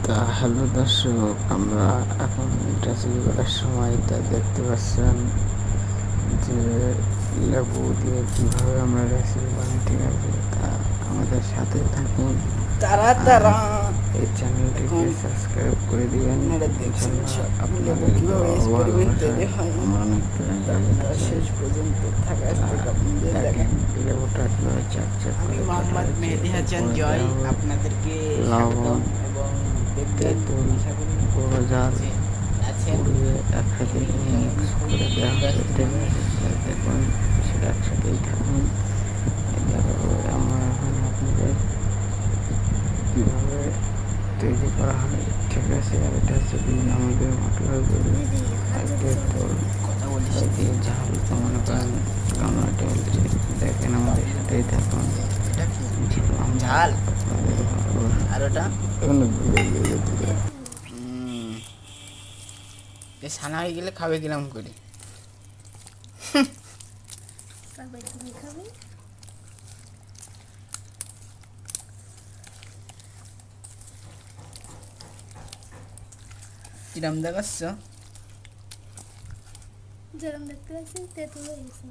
তা হ্যালো দর্শক, আমরা এখন রেসিপি করার সময় তা দেখতে পাচ্ছেন যে লেবু দিয়ে কীভাবে আমরা রেসিপি বানাই, ঠিক আছে? তা আমাদের সাথে থাকুন, তারা আর তারা এই চ্যানেলটিকে সাবস্ক্রাইব করে দিবেন। আপনারা দেখছেন লেবু আপনাদের কিভাবে দোয়া ও এক্সপেরিমেন্ট ভালোবাসায় তৈরি হয়। আমরা অনেকটা এগিয়ে আপনারা যাচ্ছি। শেষ পর্যন্ত থাকার তা থেকে আপনাদের দেখেন দেখেন। লেবুটা কীভাবে চাকচাক আমি করে কাটা মোহাম্মদ হয়েছে। মেহেদি হাসান এরপরে জয় দেওয়া হবে আপনাদেরকে লবণ, স্বাগতম এবং দেখবেন তেঁতুল, আশা করি গুঁড়ো জাল যে আছেন। পুড়িয়ে একসাথে মিক্স করে দেওয়া হবে, ঠিক আছে? দেখুন সেটা একসাথেই থাকুন। দেখো আমরা এখন আপনাদের কীভাবে তৈরি করা হয়, ঠিক আছে? আর এটা হচ্ছে আমাদের মশলার গুঁড়ো, তেঁতুল, কথা বলিস হলদি, ঝাল তো মনে করেন আমরা বলছি। দেখেন আমাদের সাথেই থাকুন। এটা কি আমরা ঝাল আপনাদের ভালোবাসা আর ওটা অনেক দূরে দূরে ছানা হয়ে গেলে খাবে কিরম করে? তুমি খাবে? কিরম দেখাচ্ছ? যেরকম দেখতে পাচ্ছি তেঁতুল হয়ে গেছে।